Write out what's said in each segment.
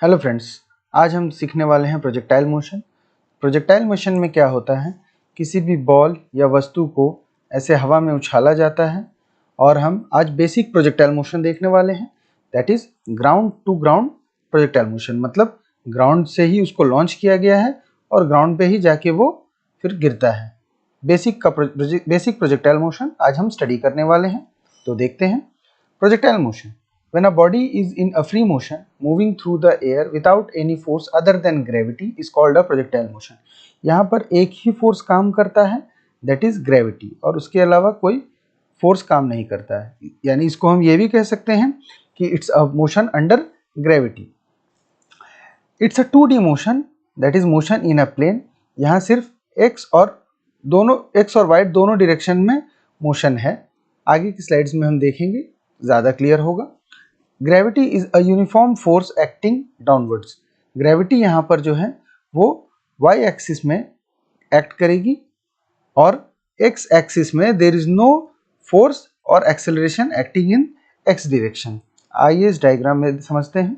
Hello friends, आज हम सीखने वाले हैं प्रोजेक्टाइल मोशन। प्रोजेक्टाइल मोशन में क्या होता है, किसी भी बॉल या वस्तु को ऐसे हवा में उछाला जाता है और हम आज बेसिक प्रोजेक्टाइल मोशन देखने वाले हैं, that is ground to ground projectile motion. मतलब ग्राउंड से ही उसको लॉन्च किया गया है और ग्राउंड पे ही जाके वो फिर गिरता है। बेसिक प्रोजेक्टाइल मोशन आज हम स्टडी करने वाले हैं। तो देखते हैं projectile motion. When a body is in a free motion moving through the air without any force other than gravity is called a projectile motion। यहाँ पर एक ही फोर्स काम करता है, that is gravity, और उसके अलावा कोई फोर्स काम नहीं करता है। यानी इसको हम ये भी कह सकते हैं कि it's a motion under gravity. It's a 2D motion, that is motion in a plane. यहाँ सिर्फ x और y दोनों डायरेक्शन में मोशन है। आगे की स्लाइड्स में हम देखेंगे, ज़्यादा क्लियर होगा। Gravity is a uniform force acting downwards. Gravity यहाँ पर जो है वो y एक्सिस में एक्ट करेगी और x एक्सिस में there is no force or acceleration acting in x direction. आइए इस डायग्राम में समझते हैं।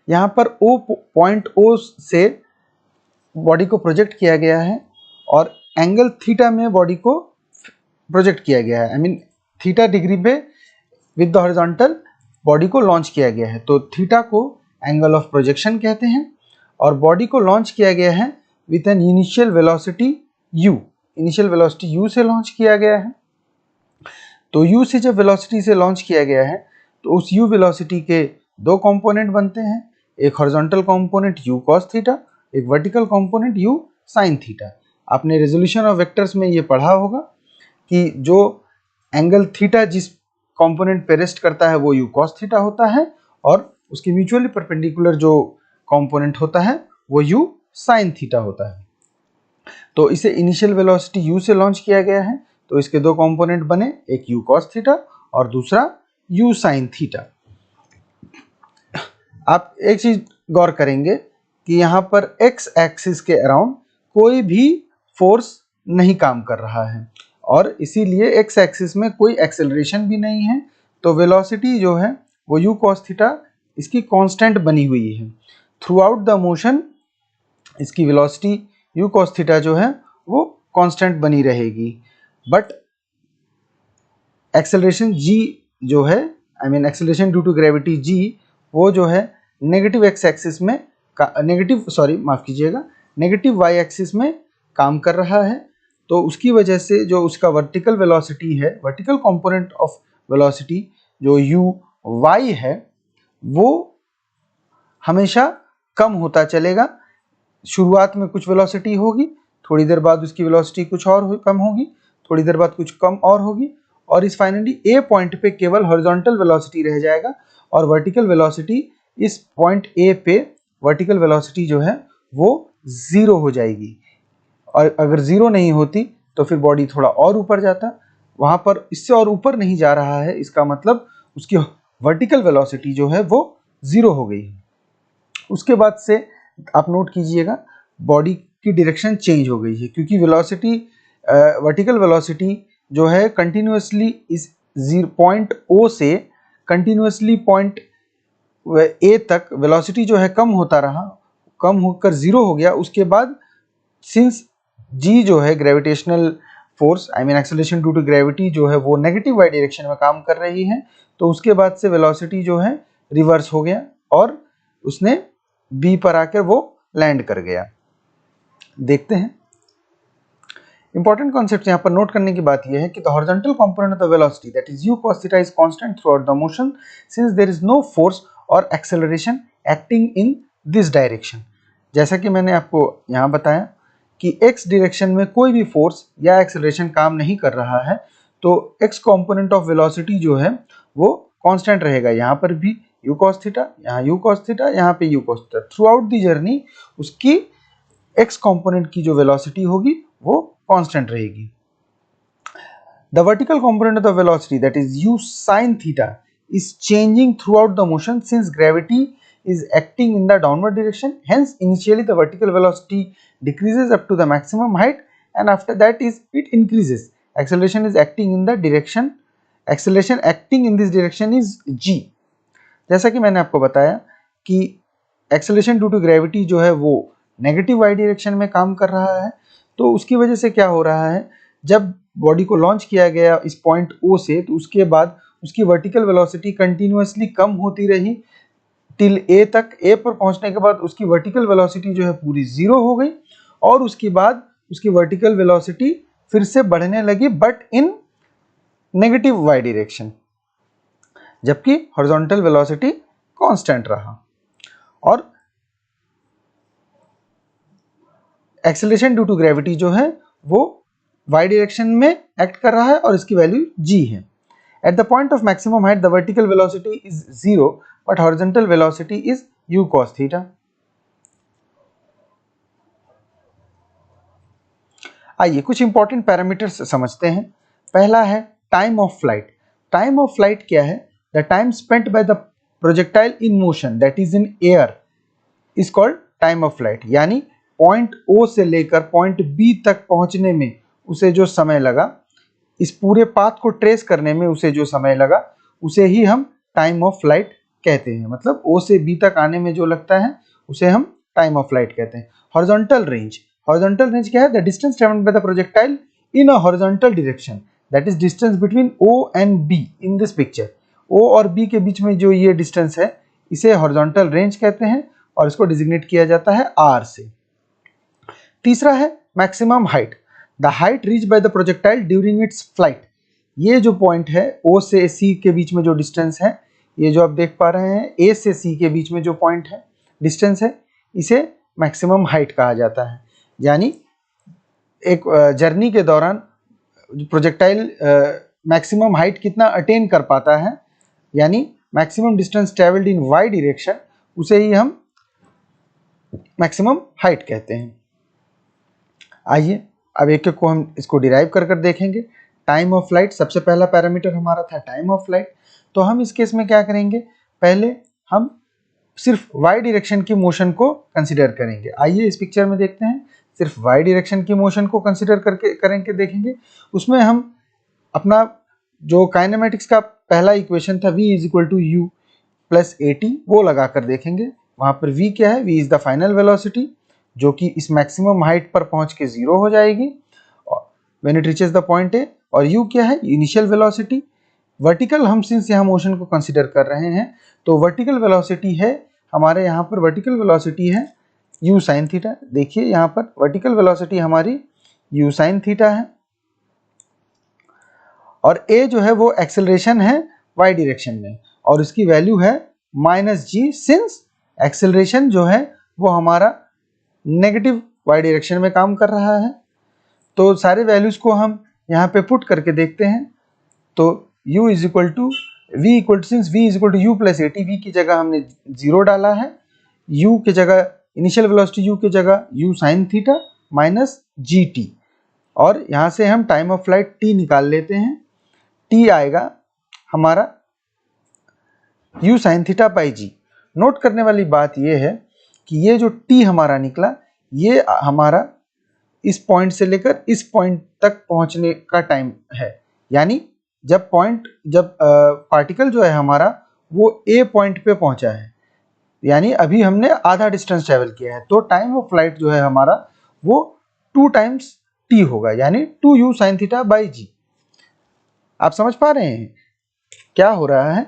यहाँ पर पॉइंट O से बॉडी को प्रोजेक्ट किया गया है और एंगल थीटा में बॉडी को प्रोजेक्ट किया गया है। आई मीन थीटा डिग्री पे विद द हॉरिजॉन्टल बॉडी को लॉन्च किया गया है। तो थीटा को एंगल ऑफ प्रोजेक्शन कहते हैं और बॉडी को लॉन्च किया गया है with an initial velocity u। Initial velocity u से लॉन्च किया गया है। तो u से जब वेलोसिटी से लॉन्च किया गया है तो उस u वेलोसिटी के दो कंपोनेंट बनते हैं, एक horizontal component u cos theta, एक vertical component u sin theta. आपने रेजोल्यूशन ऑफ वेक्टर्स में ये पढ़ा होगा कि जो एंगल थीटा जिस कंपोनेंट पे रेस्ट करता है वो u cos थीटा होता है और उसके म्यूचुअली परपेंडिकुलर जो कंपोनेंट होता है वो u sin थीटा होता है। तो इसे इनिशियल वेलोसिटी u से लॉन्च किया गया है, तो इसके दो कंपोनेंट बने, एक u cos थीटा और दूसरा u sin थीटा। आप एक चीज गौर करेंगे कि यहाँ पर x एक्सिस के अराउंड कोई भी फोर्स नहीं काम कर रहा है और इसीलिए x एक्सिस में कोई एक्सेलरेशन भी नहीं है। तो वेलोसिटी जो है वो u cos थीटा इसकी कांस्टेंट बनी हुई है। थ्रू आउट द मोशन इसकी वेलोसिटी u cos थीटा जो है वो कांस्टेंट बनी रहेगी, बट एक्सेलरेशन g जो है, I mean acceleration due to gravity g, वो जो है नेगेटिव x एक्सिस में नेगेटिव y एक्सिस में काम कर रहा है। तो उसकी वजह से जो उसका वर्टिकल वेलोसिटी है, वर्टिकल कंपोनेंट ऑफ वेलोसिटी जो u है वो हमेशा कम होता चलेगा। शुरुआत में कुछ वेलोसिटी होगी, थोड़ी देर बाद उसकी वेलोसिटी कुछ और कम होगी, थोड़ी देर बाद कुछ कम और होगी और इस फाइनली ए पॉइंट पे केवल हॉरिजॉन्टल वेलोसिटी रह जाएगा और वर्टिकल वेलोसिटी इस पॉइंट ए पे वर्टिकल वेलोसिटी जो है वो जीरो हो जाएगी। और अगर जीरो नहीं होती तो फिर बॉडी थोड़ा और ऊपर जाता, वहां पर इससे और ऊपर नहीं जा रहा है, इसका मतलब उसकी वर्टिकल वेलोसिटी जो है वो जीरो हो गई है। उसके बाद से आप नोट कीजिएगा बॉडी की डायरेक्शन चेंज हो गई है, क्योंकि वेलोसिटी वर्टिकल वेलोसिटी जो है कंटिन्यूअसली इस पॉइंट O से कंटिन्यूअसली पॉइंट A तक वेलोसिटी जो है कम होता रहा, कम होकर जीरो हो गया। उसके बाद सिंस g जो है gravitational force, I mean acceleration due to gravity जो है वो नेगेटिव y डायरेक्शन में काम कर रही है, तो उसके बाद से वेलोसिटी जो है रिवर्स हो गया और उसने b पर आकर वो लैंड कर गया। देखते हैं इंपॉर्टेंट कॉन्सेप्ट यहाँ पर नोट करने की बात यह है कि the horizontal component of the velocity that is u cos theta is constant throughout the motion since there is no force or acceleration acting in this direction. जैसा कि मैंने आपको यहाँ बताया कि x डायरेक्शन में कोई भी फोर्स या एक्सेलरेशन काम नहीं कर रहा है, तो x कंपोनेंट ऑफ वेलोसिटी जो है वो कांस्टेंट रहेगा। यहाँ पर भी u cos थीटा, यहाँ u cos थीटा, यहाँ पे u cos theta. Through out the journey उसकी x कंपोनेंट की जो वेलोसिटी होगी वो कांस्टेंट रहेगी। The vertical component of the velocity that is u sin theta is changing throughout the motion since gravity is acting in the downward direction. Hence initially the vertical velocity decreases up to the maximum height and after that it increases. Acceleration is acting in the direction, acceleration acting in this direction is g. जैसा कि मैंने आपको बताया कि acceleration due to gravity जो है वो negative y direction में काम कर रहा है। तो उसकी वजह से क्या हो रहा है, जब बॉडी को लॉन्च किया गया इस पॉइंट O से, तो उसके बाद उसकी वर्टिकल वेलोसिटी कंटिन्यूअसली कम होती रही टिल A तक। A पर पहुंचने के बाद उसकी वर्टिकल वेलोसिटी जो है पूरी 0 हो गई, और उसके बाद उसकी वर्टिकल वेलोसिटी फिर से बढ़ने लगी, but in negative y direction, जबकि हॉरिजॉन्टल वेलोसिटी कांस्टेंट रहा। और एक्सेलरेशन ड्यू टू ग्रेविटी जो है वो वाई डायरेक्शन में एक्ट कर रहा है और इसकी वैल्यू g है। At the point of maximum height the vertical velocity is 0 but horizontal velocity is u cos theta. आइए कुछ इंपॉर्टेंट पैरामीटर्स समझते हैं। पहला है time of flight. Time of flight क्या है? The time spent by the projectile in motion that is in air is called time of flight. यानी point O से लेकर पॉइंट B तक पहुंचने में उसे जो समय लगा, इस पूरे पाथ को ट्रेस करने में उसे जो समय लगा, उसे ही हम टाइम ऑफ फ्लाइट कहते हैं। मतलब O से B तक आने में जो लगता है उसे हम टाइम ऑफ फ्लाइट कहते हैं। Horizontal range. हॉरिजॉन्टल रेंज क्या है? The distance travelled by the projectile in a horizontal direction, that is distance between O and B in this picture. O और B के बीच में जो ये डिस्टेंस है इसे हॉरिजॉन्टल रेंज कहते हैं और इसको डिजिग्नेट किया जाता है R से। तीसरा है maximum height. The height reach by the projectile during its flight. ये जो पॉइंट है O से C के बीच में जो डिस्टेंस है, ये जो आप देख पा रहे हैं A से C के बीच में जो पॉइंट है, डिस्टेंस है, इसे मैक्सिमम हाइट कहा जाता है। यानी एक जर्नी के दौरान प्रोजेक्टाइल मैक्सिमम हाइट कितना अटेन कर पाता है, यानी maximum distance travelled in y direction, उसे ही हम मैक्सिमम हाइट कहते हैं। आइए अब एक एक को हम इसको डिराइव कर कर देखेंगे। टाइम ऑफ फ्लाइट, सबसे पहला पैरामीटर हमारा था टाइम ऑफ फ्लाइट। तो हम इस केस में क्या करेंगे, पहले हम सिर्फ वाई डायरेक्शन की मोशन को कंसिडर करेंगे। आइए इस पिक्चर में देखते हैं, सिर्फ वाई डायरेक्शन की मोशन को कंसिडर करेंगे देखेंगे। उसमें हम अपना जो काइनेमेटिक्स का पहला इक्वेशन था v is equal to u plus AT, वो लगा कर देखेंगे। वहाँ पर v क्या है? v is the final velocity, जो कि इस मैक्सिमम हाइट पर पहुंच के 0 हो जाएगी when it reaches the point A। और u क्या है? Initial velocity. वर्टिकल, हम सिंस यहाँ मोशन को कंसिडर कर रहे हैं तो वर्टिकल वेलोसिटी है हमारे यहाँ पर, वर्टिकल वेलोसिटी है u साइन थीटा। देखिए यहाँ पर वर्टिकल वेलोसिटी हमारी u साइन थीटा है, और a जो है वो एक्सेलरेशन है y डायरेक्शन में, और इसकी वैल्यू है -g, सिंस एक्सेलरेशन जो है वो हमारा नेगेटिव y डायरेक्शन में काम कर रहा है। तो सारे वैल्यूज को हम यहाँ पे पुट करके देखते हैं। तो u is equal to v equal to, since v is equal to u plus AT, v की जगह हमने 0 डाला है, u की जगह इनिशियल वेलोसिटी u की जगह u sine theta minus GT, और यहाँ से हम टाइम ऑफ फ्लाइट t निकाल लेते हैं। t आएगा हमारा u sign theta by g। Note करने वाली बात यह है कि ये जो t हमारा निकला, ये हमारा इस पॉइंट से लेकर इस पॉइंट तक पहुंचने का टाइम है। यानी जब पार्टिकल जो है हमारा वो A पॉइंट पे पहुंचा है, यानी अभी हमने आधा डिस्टेंस ट्रेवल किया है, तो टाइम ऑफ फ्लाइट जो है हमारा वो 2 टाइम्स t होगा, यानी 2u sine theta by g। आप समझ पा रहे हैं क्या हो रहा है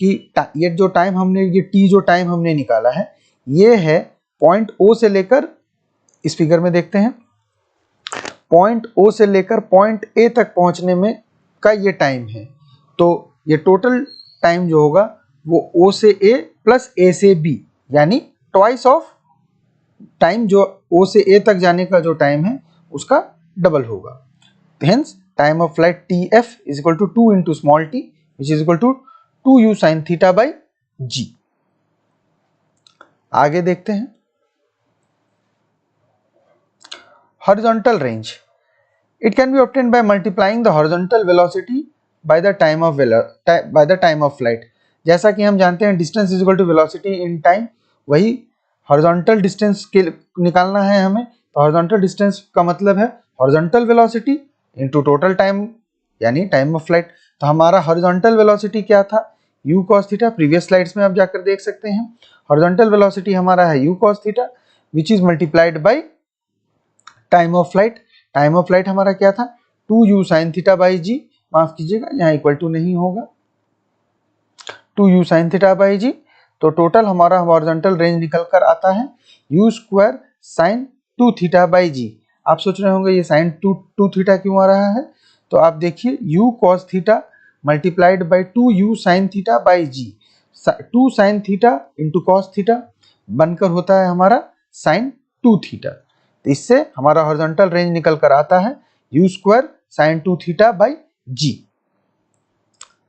कि ये जो टाइम हमने, ये t जो टाइम हमने निकाला है, ये है पॉइंट O से लेकर, इस फिगर में देखते हैं, पॉइंट O से लेकर पॉइंट A तक पहुंचने में का ये टाइम है। तो ये टोटल टाइम जो होगा वो O से A प्लस A से B, यानी ट्वाइस ऑफ टाइम जो O से A तक जाने का जो टाइम है उसका डबल होगा। Hence time of flight TF is equal to 2 into small t which is equal to 2u sine theta by g। आगे देखते हैं horizontal range. It can be obtained by multiplying the horizontal velocity by the time of flight. जैसा कि हम जानते हैं distance is equal to velocity in time, वही horizontal distance के निकालना है हमें। तो horizontal distance का मतलब है horizontal velocity into total time, यानी time of flight। तो हमारा horizontal velocity क्या था? u cos theta, previous slides में आप जाकर देख सकते हैं। हॉरिजॉन्टल वेलोसिटी हमारा है u cos theta which is multiplied by time of flight. Time of flight हमारा क्या था 2u sin थीटा बाई जी, माफ कीजिएगा यहाँ इक्वल टू नहीं होगा, 2u sin थीटा बाई जी। तो टोटल हमारा हॉरिजॉन्टल रेंज निकल कर आता है u square sin 2 theta by g. आप सोच रहे होंगे ये sin 2 थीटा क्यों आ रहा है, तो आप देखिए u cos theta multiplied by 2u sin theta by g. 2 sin theta into cos theta बनकर होता है हमारा sin 2 थीटा। तो इससे हमारा हॉरिजॉन्टल रेंज निकल कर आता है u square sin 2 theta by g.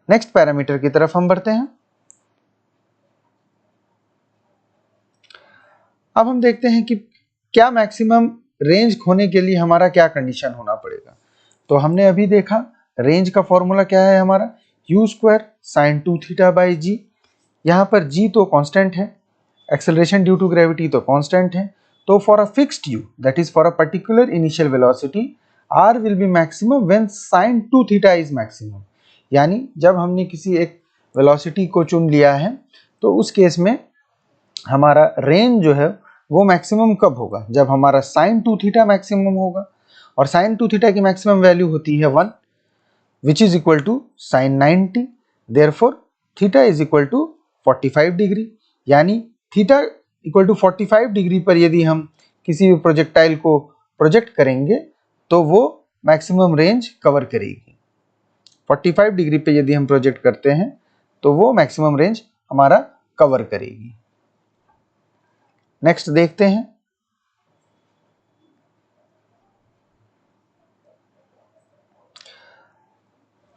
Next parameter की तरफ हम बढ़ते हैं। अब हम देखते हैं कि क्या मैक्सिमम रेंज खोने के लिए हमारा क्या कंडीशन होना पड़ेगा। तो हमने अभी देखा रेंज का फॉर्मूला क्या है हमारा u square sin 2 theta by g. यहाँ पर g तो कांस्टेंट है, एक्सेलरेशन ड्यू टू ग्रेविटी तो कांस्टेंट है। तो for a fixed u that is for a particular initial velocity r will be maximum when sin 2 theta is maximum. यानी जब हमने किसी एक वेलोसिटी को चुन लिया है तो उस केस में हमारा रेंज जो है वो मैक्सिमम कब होगा, जब हमारा sin 2 थीटा मैक्सिमम होगा। और sin 2 थीटा की मैक्सिमम वैल्यू होती है 1 which is equal to sin 90। Therefore theta is equal to 45 degree. यानी थीटा इक्वल टू 45 डिग्री पर यदि हम किसी भी प्रोजेक्टाइल को प्रोजेक्ट करेंगे तो वो मैक्सिमम रेंज कवर करेगी। 45 डिग्री पे यदि हम प्रोजेक्ट करते हैं तो वो मैक्सिमम रेंज हमारा कवर करेगी। नेक्स्ट देखते हैं।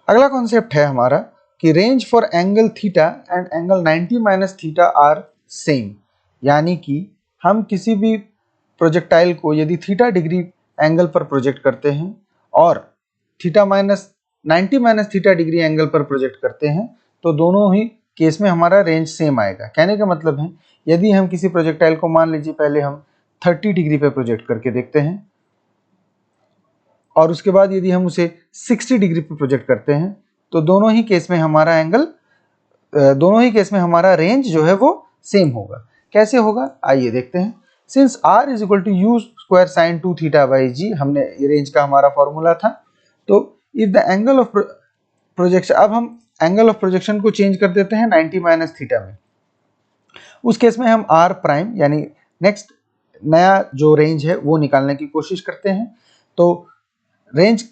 अगला कॉन्सेप्ट है हमारा कि range for angle theta and angle 90 minus theta are same. यानी कि हम किसी भी प्रोजेक्टाइल को यदि थीटा डिग्री एंगल पर प्रोजेक्ट करते हैं और theta minus 90 minus theta degree angle पर प्रोजेक्ट करते हैं तो दोनों ही केस में हमारा रेंज सेम आएगा। कहने का मतलब है यदि हम किसी प्रोजेक्टाइल को मान लीजिए पहले हम 30 डिग्री पे प्रोजेक्ट करके देखते हैं और उसके बाद यदि हम उसे 60 डिग्री पे प्रोजेक्ट करते हैं तो दोनों ही केस में हमारा रेंज जो है वो सेम होगा। कैसे होगा आइए देखते हैं। Since r is equal to u square sine 2 theta by g, हमने ये रेंज का हमारा फॉर्मूला था। तो if the angle of projection, अब हम एंगल ऑफ प्रोजेक्शन को चेंज कर देते हैं 90 माइनस थीटा में। उस केस में हम r प्राइम यानी नेक्स्ट नया जो रेंज है वो निकालने की कोशिश करते हैं। तो रेंज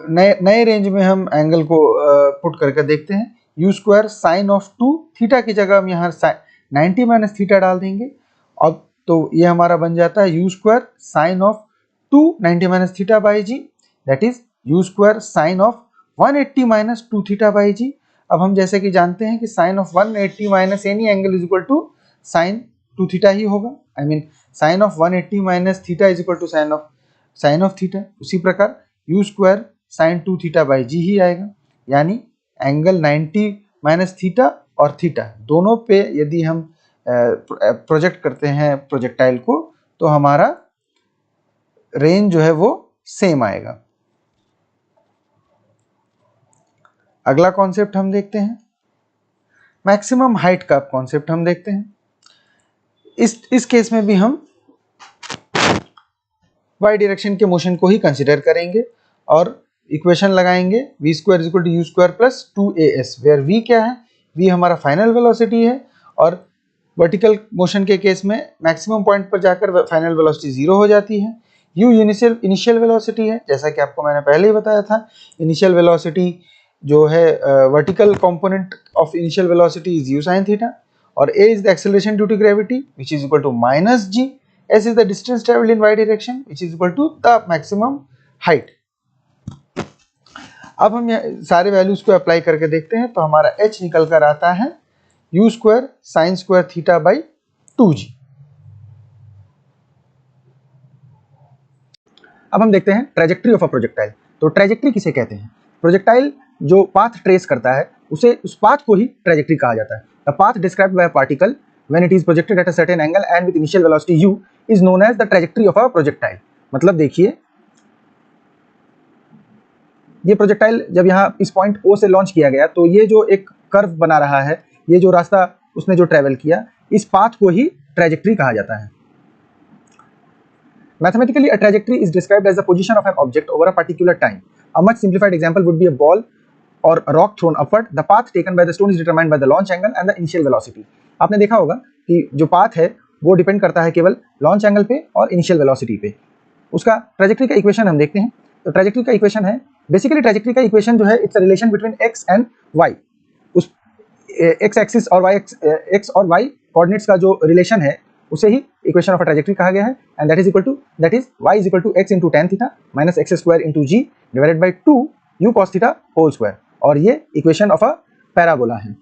नए रेंज में हम एंगल को पुट करके देखते हैं। You square sine of 2 theta की जगह हम यहाँ 90 माइनस थीटा डाल देंगे। अब तो ये हमारा बन जाता है u square sine of 2 90 minus theta by g, that is u square sine of 180 minus 2 theta by g. अब हम जैसे कि जानते हैं कि sine of 180 minus any angle is equal to sine 2 theta ही होगा। I mean sine of 180 minus theta is equal to sine of theta. उसी प्रकार u square sine 2 theta by g ही आएगा। यानी एंगल 90 माइनस थीटा और theta दोनों पे यदि हम प्रोजेक्ट करते हैं प्रोजेक्टाइल को तो हमारा रेंज जो है वो सेम आएगा। अगला कॉन्सेप्ट हम देखते हैं, मैक्सिमम हाइट का कॉन्सेप्ट हम देखते हैं। इस केस में भी हम वाई डायरेक्शन के मोशन को ही कंसिडर करेंगे और इक्वेशन लगाएंगे v square is equal to u square plus 2as, where v क्या है, v हमारा फाइनल वेलोसिटी है और वर्टिकल मोशन के केस में मैक्सिमम पॉइंट पर जाकर फाइनल वेलोसिटी 0 हो जाती है। u इनिशियल वेलोसिटी है, जैसा कि आपको मैंने पहले ही बताया था। इनिशियल वेलोसिटी जो है vertical component of initial velocity is u sin theta और a is the acceleration due to gravity which is equal to minus g, s is the distance travelled in y direction which is equal to the maximum height. अब हम सारे values को apply करके देखते हैं तो हमारा h निकल कर आता है u square sine square theta by 2g। अब हम देखते हैं ट्रेजेक्ट्री ऑफ अ प्रोजेक्टाइल। तो ट्रेजेक्ट्री किसे कहते हैं? प्रोजेक्टाइल जो पाथ ट्रेस करता है उस पाथ को ही ट्रेजेक्ट्री कहा जाता है। The path described by a particle when it is projected at a certain angle and with initial velocity u is known as the trajectory of a projectile. मतलब देखिए ये प्रोजेक्टाइल जब यहाँ इस पॉइंट O से लॉन्च किया गया तो ये जो एक कर्व बना रहा है, ये जो रास्ता उसने जो ट्रेवल किया, इस पाथ को ही ट्रैजेक्टरी कहा जाता है। Mathematically, a trajectory is described as the position of an object over a particular time. A much simplified example would be a ball or a rock thrown upward. The path taken by the stone is determined by the launch angle and the initial velocity. आपने देखा होगा कि जो path है वो depend करता है केवल लॉन्च एंगल पे और इनिशियल वेलोसिटी पे। उसका ट्रैजेक्टरी का इक्वेशन हम देखते हैं। तो ट्रैजेक्टरी का इक्वेशन है, बेसिकली ट्रैजेक्टरी का इक्वेशन जो है, it's a relation between x and y। उस x एक्सिस और x और y कोऑर्डिनेट्स का जो रिलेशन है उसे ही इक्वेशन ऑफ अ ट्रैजेक्टरी कहा गया है। And that is y is equal to x into tan theta minus x square into g divided by 2 u cos theta whole square, और ये इक्वेशन ऑफ अ पैराबोला है।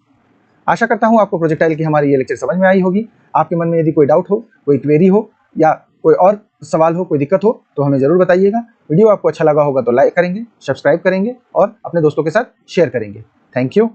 आशा करता हूँ आपको projectile की हमारी ये लेक्चर समझ में आई होगी। आपके मन में यदि कोई डाउट हो, कोई क्वेरी हो या कोई और सवाल हो, कोई दिक्कत हो तो हमें ज़रूर बताइएगा। वीडियो आपको अच्छा लगा होगा तो लाइक करेंगे, सब्सक्राइब करेंगे और अपने दोस्तों के साथ शेयर करेंगे। Thank you.